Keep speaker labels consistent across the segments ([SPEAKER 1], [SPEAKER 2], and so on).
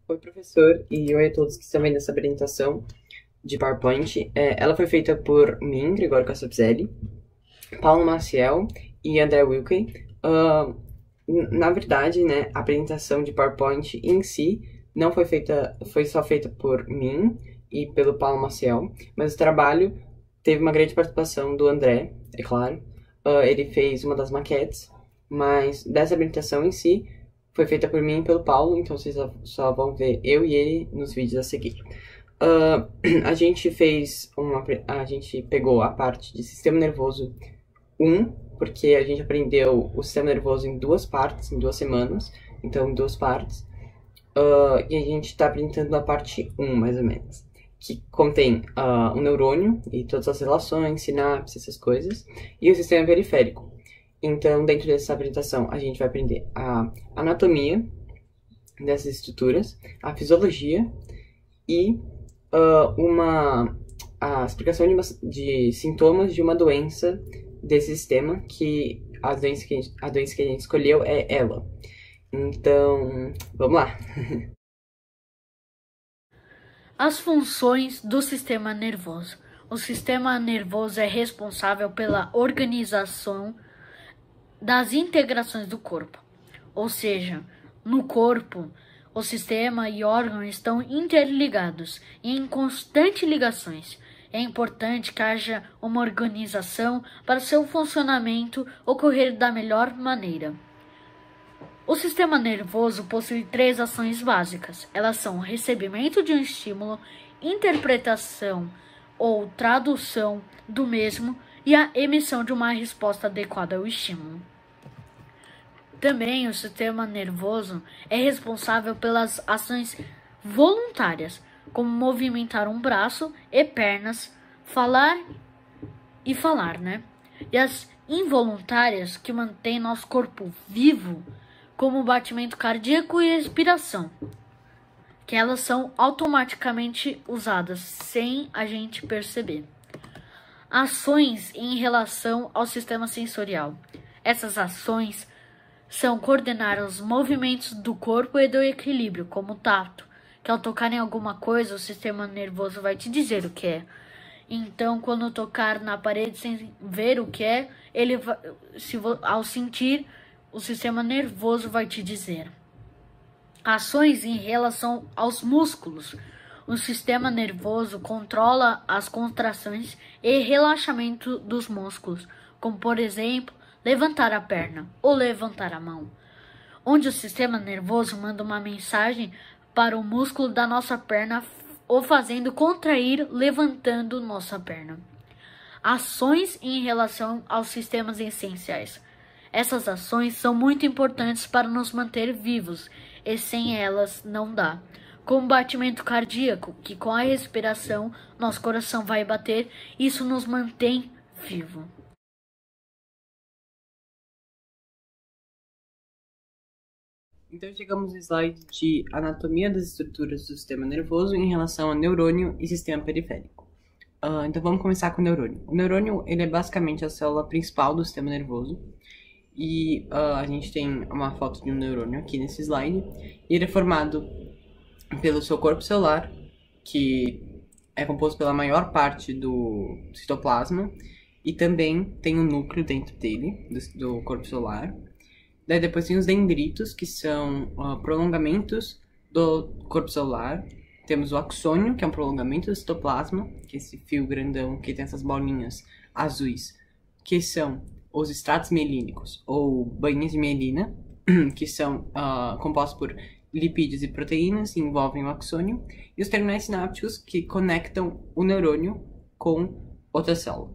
[SPEAKER 1] Oi, professor, e oi a todos que estão vendo essa apresentação de PowerPoint. Ela foi feita por mim, Gregório Cassopizelli, Paulo Maciel e André Wilke. Na verdade, né, a apresentação de PowerPoint em si não foi feita, foi só feita por mim e pelo Paulo Maciel, mas o trabalho teve uma grande participação do André, é claro. Ele fez uma das maquetes, mas dessa apresentação em si foi feita por mim e pelo Paulo, então vocês só vão ver eu e ele nos vídeos a seguir. A gente a gente pegou a parte de sistema nervoso 1, porque a gente aprendeu o sistema nervoso em duas partes, em 2 semanas, então em duas partes. E a gente está apresentando a parte 1, mais ou menos, que contém o neurônio e todas as relações, sinapses, essas coisas, e o sistema periférico. Então, dentro dessa apresentação, a gente vai aprender a anatomia dessas estruturas, a fisiologia e a explicação de sintomas de uma doença desse sistema, que a doença que a gente escolheu é ela. Então, vamos lá.
[SPEAKER 2] As funções do sistema nervoso. O sistema nervoso é responsável pela organização das integrações do corpo. Ou seja, no corpo, o sistema e órgãos estão interligados e em constantes ligações. É importante que haja uma organização para seu funcionamento ocorrer da melhor maneira. O sistema nervoso possui 3 ações básicas. Elas são o recebimento de um estímulo, interpretação ou tradução do mesmo e a emissão de uma resposta adequada ao estímulo. Também o sistema nervoso é responsável pelas ações voluntárias, como movimentar um braço e pernas, falar, né? E as involuntárias, que mantêm nosso corpo vivo, como o batimento cardíaco e respiração, que elas são automaticamente usadas sem a gente perceber. Ações em relação ao sistema sensorial. Essas ações são coordenar os movimentos do corpo e do equilíbrio, como o tato, que ao tocar em alguma coisa, o sistema nervoso vai te dizer o que é. Então, quando tocar na parede sem ver o que é, ao sentir, o sistema nervoso vai te dizer. Ações em relação aos músculos. O sistema nervoso controla as contrações e relaxamento dos músculos, como por exemplo, levantar a perna ou levantar a mão, onde o sistema nervoso manda uma mensagem para o músculo da nossa perna ou fazendo contrair, levantando nossa perna. Ações em relação aos sistemas essenciais. Essas ações são muito importantes para nos manter vivos e sem elas não dá. Como o batimento cardíaco, que com a respiração nosso coração vai bater, isso nos mantém vivo.
[SPEAKER 1] Então chegamos no slide de anatomia das estruturas do sistema nervoso em relação a neurônio e sistema periférico. Então vamos começar com o neurônio. O neurônio ele é basicamente a célula principal do sistema nervoso. E a gente tem uma foto de um neurônio aqui nesse slide. E ele é formado pelo seu corpo celular, que é composto pela maior parte do citoplasma. E também tem um núcleo dentro dele, do corpo celular. Daí depois tem os dendritos, que são prolongamentos do corpo celular. Temos o axônio, que é um prolongamento do citoplasma, que é esse fio grandão que tem essas bolinhas azuis, que são os estratos mielínicos, ou bainhas de mielina, que são compostos por lipídios e proteínas e envolvem o axônio. E os terminais sinápticos, que conectam o neurônio com outra célula.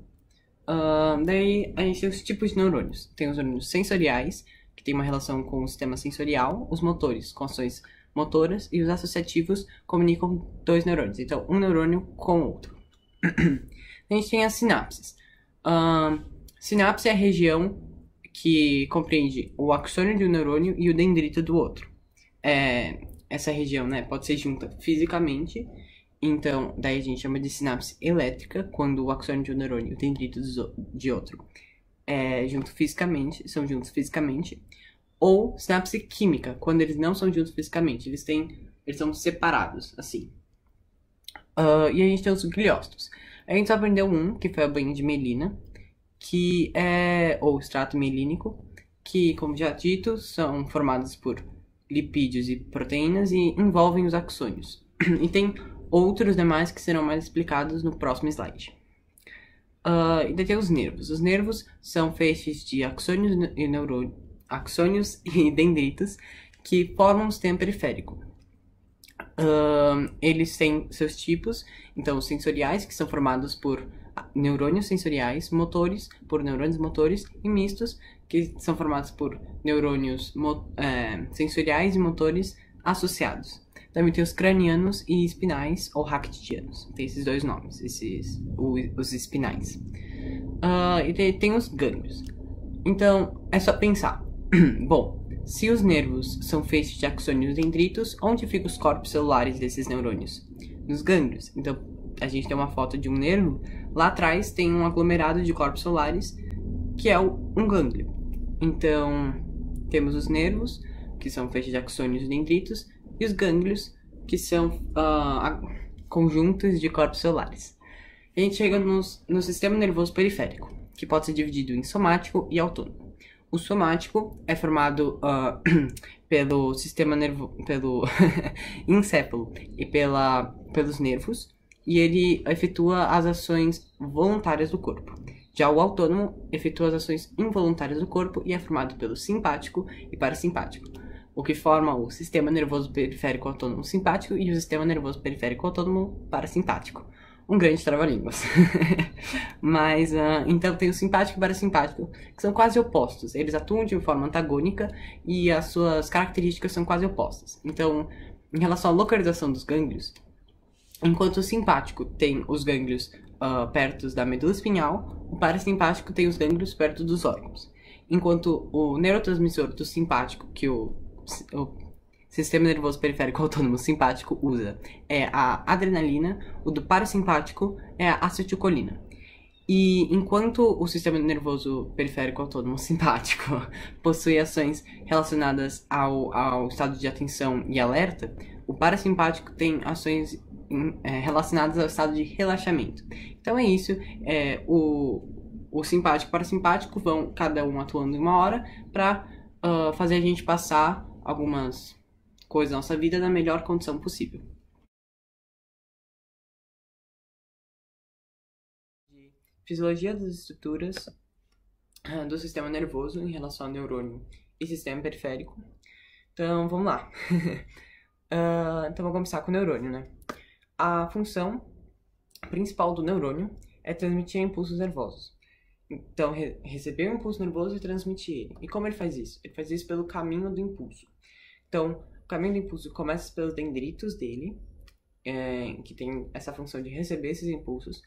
[SPEAKER 1] Daí a gente tem os tipos de neurônios. Tem os neurônios sensoriais, que tem uma relação com o sistema sensorial, os motores com ações motoras, e os associativos comunicam 2 neurônios, então um neurônio com outro. A gente tem as sinapses. Sinapse é a região que compreende o axônio de um neurônio e o dendrito do outro. Essa região, né, pode ser junta fisicamente, então daí a gente chama de elétrica, quando o axônio de um neurônio e o dendrito de outro são juntos fisicamente, ou sinapse química, quando eles não são juntos fisicamente, eles têm Eles são separados, assim. E a gente tem os gliócitos. A gente só aprendeu um, que foi a bainha de mielina, que é, ou extrato mielínico, que, como já dito, são formados por lipídios e proteínas e envolvem os axônios. E tem outros demais que serão mais explicados no próximo slide. E daí tem os nervos. Os nervos são feixes de axônios e dendritos que formam o sistema periférico. Eles têm seus tipos, então sensoriais, que são formados por neurônios sensoriais, motores, por neurônios motores, e mistos, que são formados por neurônios sensoriais e motores associados. Também tem os cranianos e espinais, ou raquídeos. Tem esses dois nomes, os espinais. E tem os gânglios. Então, é só pensar. Bom, se os nervos são feitos de axônios e dendritos, onde ficam os corpos celulares desses neurônios? Nos gânglios. Então, a gente tem uma foto de um nervo. Lá atrás tem um aglomerado de corpos celulares, que é um gânglio. Então, temos os nervos, que são feitos de axônios e dendritos, e os gânglios, que são conjuntos de corpos celulares. E a gente chega no sistema nervoso periférico, que pode ser dividido em somático e autônomo. O somático é formado pelo sistema nervoso, pelo encéfalo e pelos nervos, e ele efetua as ações voluntárias do corpo. Já o autônomo efetua as ações involuntárias do corpo e é formado pelo simpático e parasimpático, o que forma o sistema nervoso periférico autônomo simpático e o sistema nervoso periférico autônomo parasimpático. Um grande trava-línguas. Mas, então tem o simpático e o parasimpático, que são quase opostos. Eles atuam de forma antagônica e as suas características são quase opostas. Então, em relação à localização dos gânglios, enquanto o simpático tem os gânglios perto da medula espinhal, o parasimpático tem os gânglios perto dos órgãos. Enquanto o neurotransmissor do simpático, que o sistema nervoso periférico autônomo simpático usa, é a adrenalina, o do parasimpático é a acetilcolina. E enquanto o sistema nervoso periférico autônomo simpático possui ações relacionadas ao estado de atenção e alerta, o parasimpático tem ações relacionadas ao estado de relaxamento. Então é isso, o simpático e o parasimpático vão cada um atuando em uma hora para fazer a gente passar algumas coisas da nossa vida na melhor condição possível. Fisiologia das estruturas do sistema nervoso em relação ao neurônio e sistema periférico. Então, vamos lá. Então, vamos começar com o neurônio, né? A função principal do neurônio é transmitir impulsos nervosos. Então, receber o impulso nervoso e transmitir ele. E como ele faz isso? Ele faz isso pelo caminho do impulso. Então, o caminho do impulso começa pelos dendritos dele, que tem essa função de receber esses impulsos,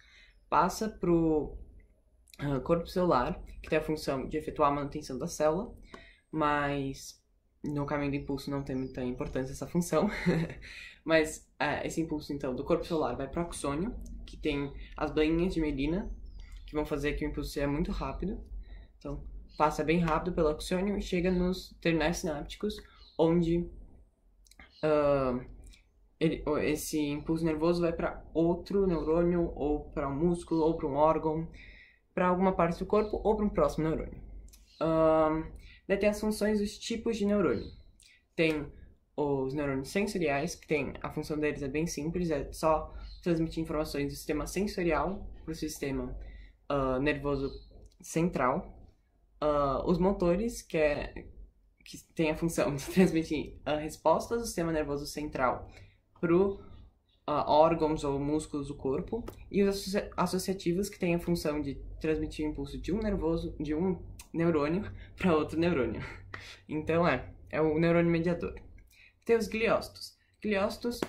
[SPEAKER 1] passa para o corpo celular, que tem a função de efetuar a manutenção da célula, mas no caminho do impulso não tem muita importância essa função. Mas esse impulso, então, do corpo celular vai para o axônio, que tem as bainhas de mielina, que vão fazer que o impulso seja muito rápido. Então, passa bem rápido pelo axônio e chega nos terminais sinápticos, onde esse impulso nervoso vai para outro neurônio, ou para um músculo, ou para um órgão, para alguma parte do corpo, ou para um próximo neurônio. Daí tem as funções dos tipos de neurônio. Tem os neurônios sensoriais, que tem, a função deles é bem simples, é só transmitir informações do sistema sensorial para o sistema nervoso central. Os motores, que tem a função de transmitir respostas do sistema nervoso central para órgãos ou músculos do corpo, e os associativos, que têm a função de transmitir o impulso de um neurônio para outro neurônio. Então é o neurônio mediador. Tem os gliócitos. Gliócitos,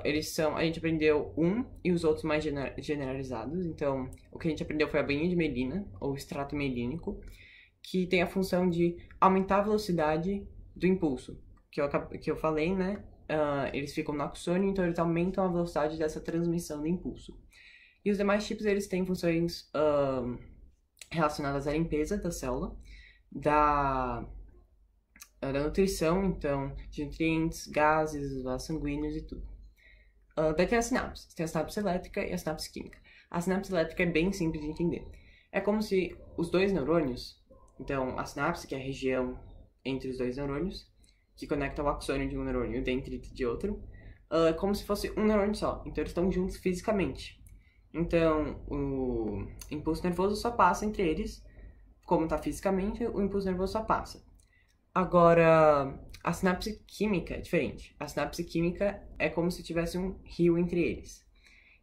[SPEAKER 1] eles são, a gente aprendeu e os outros mais generalizados. Então, o que a gente aprendeu foi a bainha de mielina, ou extrato mielínico, que tem a função de aumentar a velocidade do impulso, que eu falei, né? Eles ficam no axônio, então eles aumentam a velocidade dessa transmissão do impulso. E os demais tipos, eles têm funções relacionadas à limpeza da célula, da nutrição, então, de nutrientes, gases, vasos sanguíneos e tudo. Daí tem a sinapse elétrica e a sinapse química. A sinapse elétrica é bem simples de entender. É como se os dois neurônios, então a sinapse, que é a região entre os dois neurônios, que conecta o axônio de um neurônio e o dendrito de outro, é como se fosse um neurônio só. Então eles estão juntos fisicamente. Então o impulso nervoso só passa entre eles, como está fisicamente, o impulso nervoso só passa. Agora, a sinapse química é diferente. A sinapse química é como se tivesse um rio entre eles.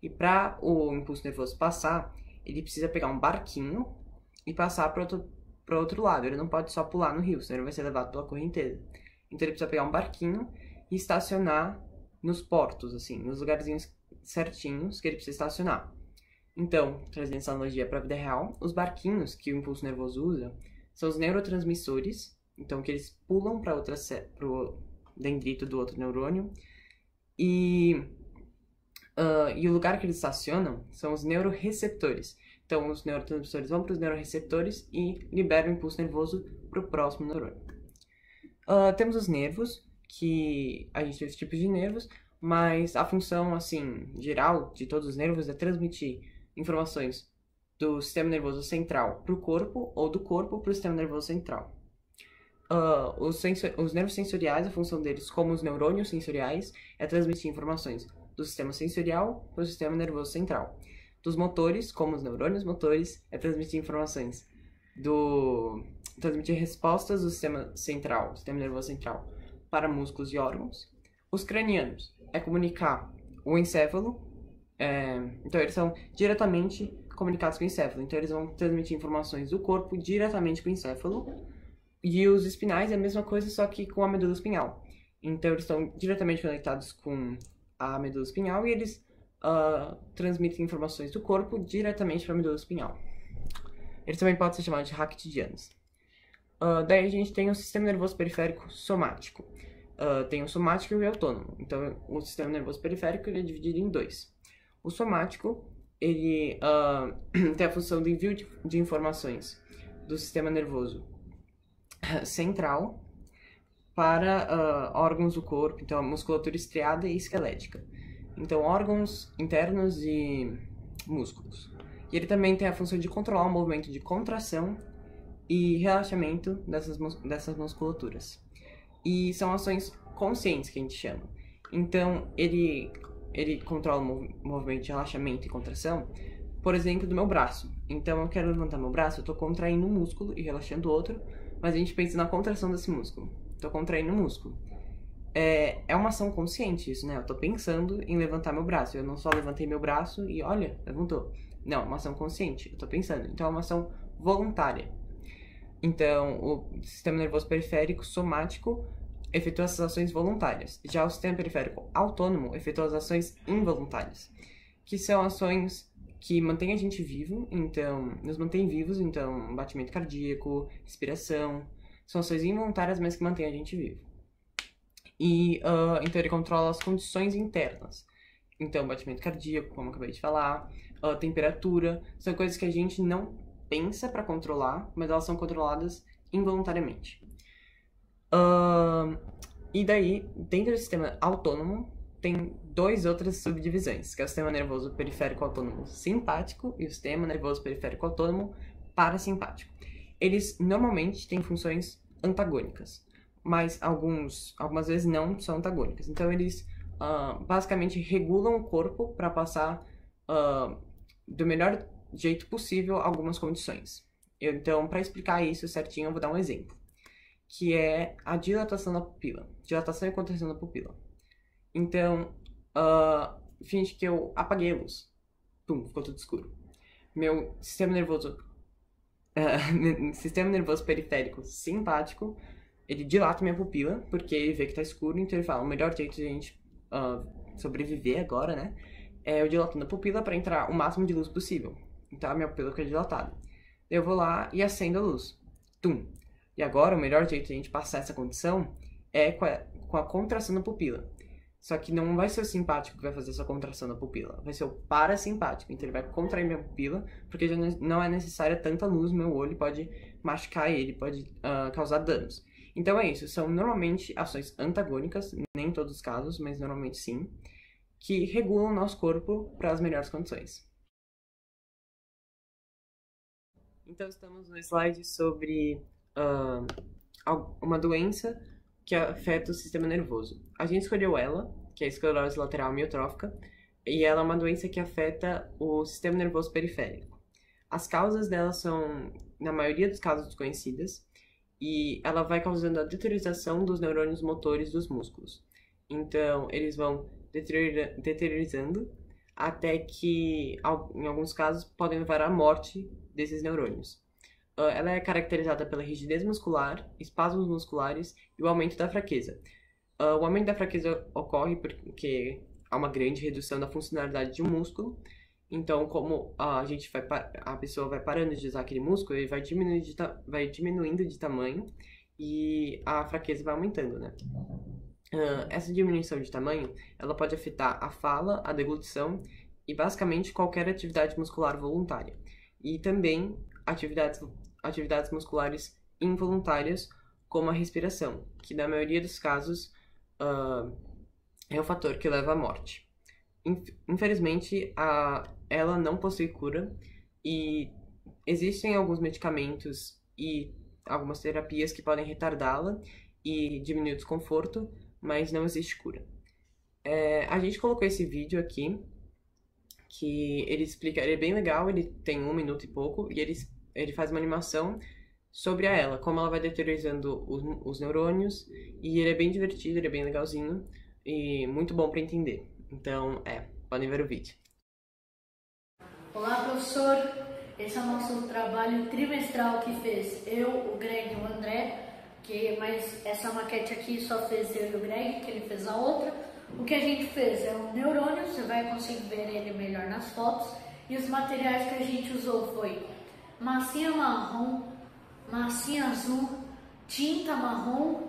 [SPEAKER 1] E para o impulso nervoso passar, ele precisa pegar um barquinho e passar para outro lado. Ele não pode só pular no rio, senão ele vai ser levado pela correnteza. Então ele precisa pegar um barquinho e estacionar nos portos, assim, nos lugarzinhos certinhos que ele precisa estacionar. Então, trazendo essa analogia para a vida real, os barquinhos que o impulso nervoso usa são os neurotransmissores, então que eles pulam para o dendrito do outro neurônio, e o lugar que eles estacionam são os neuroreceptores. Então, os neurotransmissores vão para os neuroreceptores e liberam o impulso nervoso para o próximo neurônio. Temos os nervos, que a gente tem esse tipo de nervos, mas a função, assim, geral de todos os nervos é transmitir informações do sistema nervoso central para o corpo ou do corpo para o sistema nervoso central. Os nervos sensoriais, a função deles, como os neurônios sensoriais, é transmitir informações do sistema sensorial para o sistema nervoso central. Dos motores, como os neurônios motores, é transmitir informações transmitir respostas do sistema central, sistema nervoso central, para músculos e órgãos. Os cranianos é comunicar o encéfalo, então eles são diretamente comunicados com o encéfalo, então eles vão transmitir informações do corpo diretamente para o encéfalo. E os espinais é a mesma coisa, só que com a medula espinhal. Então eles estão diretamente conectados com a medula espinhal e eles transmitem informações do corpo diretamente para a medula espinhal. Eles também podem ser chamados de raquitidianos. Daí a gente tem o sistema nervoso periférico somático. Tem o somático e o autônomo. Então o sistema nervoso periférico ele é dividido em dois. O somático ele tem a função de envio de informações do sistema nervoso central para órgãos do corpo, então a musculatura estriada e esquelética. Então órgãos internos e músculos. E ele também tem a função de controlar o movimento de contração e relaxamento dessas musculaturas. E são ações conscientes que a gente chama. Então ele controla o movimento de relaxamento e contração, por exemplo, do meu braço. Então eu quero levantar meu braço, eu estou contraindo um músculo e relaxando o outro, mas a gente pensa na contração desse músculo. Estou contraindo o músculo. É uma ação consciente isso, né? Eu estou pensando em levantar meu braço. Eu não só levantei meu braço e olha, levantou. Não, é uma ação consciente. Eu estou pensando. Então é uma ação voluntária. Então o sistema nervoso periférico somático efetua essas ações voluntárias. Já o sistema periférico autônomo efetua as ações involuntárias, que são ações que mantêm a gente vivo, então nos mantém vivos, então batimento cardíaco, respiração, são ações involuntárias, mas que mantêm a gente vivo. E então ele controla as condições internas, então batimento cardíaco, como eu acabei de falar, temperatura, são coisas que a gente não pensa para controlar, mas elas são controladas involuntariamente. E daí, dentro do sistema autônomo, tem duas outras subdivisões, que é o sistema nervoso periférico autônomo simpático e o sistema nervoso periférico autônomo parasimpático. Eles normalmente têm funções antagônicas, mas algumas vezes não são antagônicas. Então eles basicamente regulam o corpo para passar do melhor jeito possível algumas condições. Então, para explicar isso certinho, eu vou dar um exemplo, que é a dilatação da pupila. Dilatação e contração da pupila. Então, finge que eu apaguei a luz. Pum, ficou tudo escuro. Meu sistema nervoso periférico simpático, ele dilata minha pupila, porque ele vê que tá escuro, então ele fala, o melhor jeito de a gente sobreviver agora, né, é eu dilatando a pupila para entrar o máximo de luz possível. Então a minha pupila fica dilatada. Eu vou lá e acendo a luz. Tum. E agora o melhor jeito de a gente passar essa condição é com a contração da pupila. Só que não vai ser o simpático que vai fazer essa contração da pupila, vai ser o parasimpático. Então ele vai contrair minha pupila, porque já não é necessária tanta luz no meu olho, pode machucar ele, pode causar danos. Então é isso, são normalmente ações antagônicas, nem em todos os casos, mas normalmente sim, que regulam o nosso corpo para as melhores condições. Então estamos no slide sobre uma doença que afeta o sistema nervoso. A gente escolheu ela, que é a esclerose lateral amiotrófica, e ela é uma doença que afeta o sistema nervoso periférico. As causas dela são, na maioria dos casos, desconhecidas, e ela vai causando a deteriorização dos neurônios motores dos músculos. Então, eles vão deteriorizando até que, em alguns casos, podem levar à morte desses neurônios. Ela é caracterizada pela rigidez muscular, espasmos musculares e o aumento da fraqueza. O aumento da fraqueza ocorre porque há uma grande redução da funcionalidade de um músculo. Então, como a pessoa vai parando de usar aquele músculo, ele vai diminuindo de tamanho e a fraqueza vai aumentando, né? Essa diminuição de tamanho, ela pode afetar a fala, a deglutição e basicamente qualquer atividade muscular voluntária. E também atividades musculares involuntárias, como a respiração, que na maioria dos casos é o fator que leva à morte. Infelizmente, ela não possui cura e existem alguns medicamentos e algumas terapias que podem retardá-la e diminuir o desconforto, mas não existe cura. A gente colocou esse vídeo aqui, que ele explica, ele é bem legal, ele tem 1 minuto e pouco, e ele faz uma animação sobre ela, como ela vai deteriorizando os neurônios, e ele é bem divertido, ele é bem legalzinho, e muito bom para entender. Então, podem ver o vídeo.
[SPEAKER 2] Olá, professor. Esse é o nosso trabalho trimestral que fez eu, o Greg e o André, mas essa maquete aqui só fez eu e o Greg, que ele fez a outra. O que a gente fez é um neurônio, você vai conseguir ver ele melhor nas fotos. E os materiais que a gente usou foi massinha marrom, massinha azul, tinta marrom,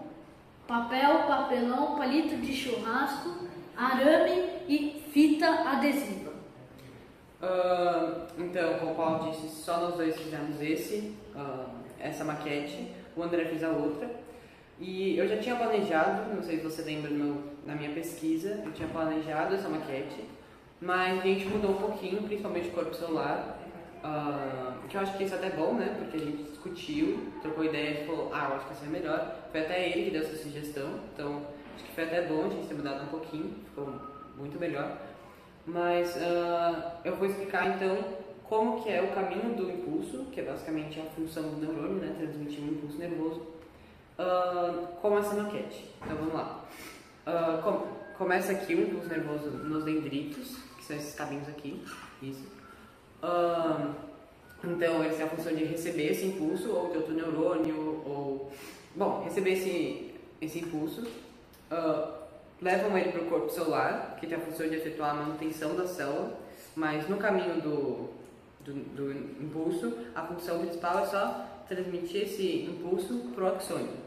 [SPEAKER 2] papelão, palito de churrasco, arame e fita adesiva.
[SPEAKER 1] Então, como o Paulo disse, só nós dois fizemos essa maquete, o André fez a outra. E eu já tinha planejado, não sei se você lembra na minha pesquisa, eu tinha planejado essa maquete, mas a gente mudou um pouquinho, principalmente o corpo celular, que eu acho que isso é até bom, né? Porque a gente discutiu, trocou ideias e falou, eu acho que isso é melhor. Foi até ele que deu essa sugestão, então acho que foi até bom a gente ter mudado um pouquinho, ficou muito melhor. Mas eu vou explicar então como que é o caminho do impulso, que é basicamente a função do neurônio, né? Transmitir um impulso nervoso, com essa maquete. Então vamos lá. Começa aqui o impulso nervoso nos dendritos, que são esses cabinhos aqui, isso. Então eles têm a função de receber esse impulso, ou de outro neurônio, ou... Bom, receber esse impulso, levam ele para o corpo celular, que tem a função de efetuar a manutenção da célula, mas no caminho do impulso, a função principal é só transmitir esse impulso para o axônio.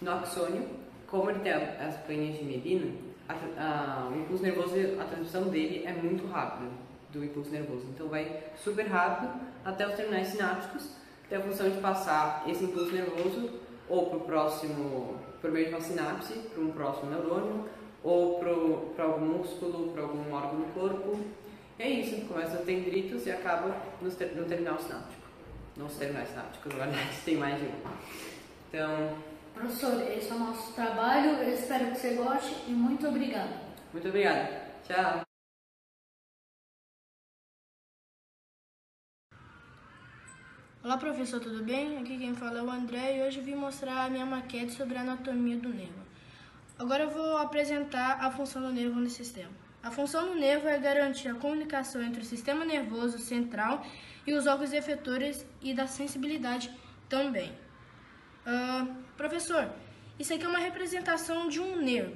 [SPEAKER 1] No axônio, como ele tem as plaquinhas de mielina, o impulso nervoso, a transmissão dele é muito rápida do impulso nervoso. Então vai super rápido até os terminais sinápticos, que tem a função de passar esse impulso nervoso ou por meio de uma sinapse, para um próximo neurônio, ou para algum músculo, para algum órgão do corpo. E é isso, começa nos dendritos e acaba no terminal sináptico. Não os terminais sinápticos, na verdade, tem mais de um. Então...
[SPEAKER 2] Professor, esse é o nosso trabalho, eu espero que você goste e muito obrigado.
[SPEAKER 1] Muito obrigado. Tchau.
[SPEAKER 3] Olá, professor, tudo bem? Aqui quem fala é o André e hoje eu vim mostrar a minha maquete sobre a anatomia do nervo. Agora eu vou apresentar a função do nervo no sistema. A função do nervo é garantir a comunicação entre o sistema nervoso central e os órgãos efetores e da sensibilidade também. Professor, isso aqui é uma representação de um nervo.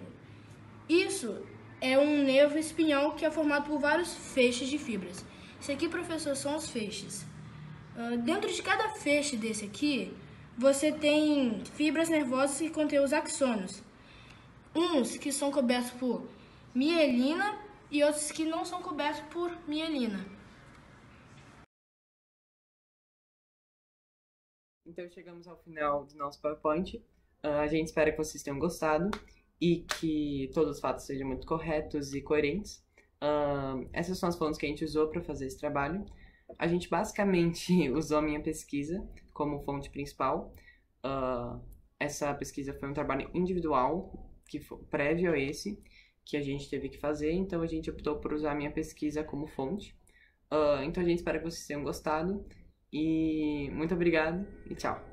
[SPEAKER 3] Isso é um nervo espinhal que é formado por vários feixes de fibras. Isso aqui, professor, são os feixes. Dentro de cada feixe desse aqui, você tem fibras nervosas que contêm os axônios. Uns que são cobertos por mielina e outros que não são cobertos por mielina.
[SPEAKER 1] Então chegamos ao final do nosso PowerPoint. A gente espera que vocês tenham gostado e que todos os fatos sejam muito corretos e coerentes. Essas são as fontes que a gente usou para fazer esse trabalho. A gente basicamente usou a minha pesquisa como fonte principal. Essa pesquisa foi um trabalho individual, que foi prévio a esse, que a gente teve que fazer, então a gente optou por usar a minha pesquisa como fonte. Então a gente espera que vocês tenham gostado, e muito obrigado e tchau!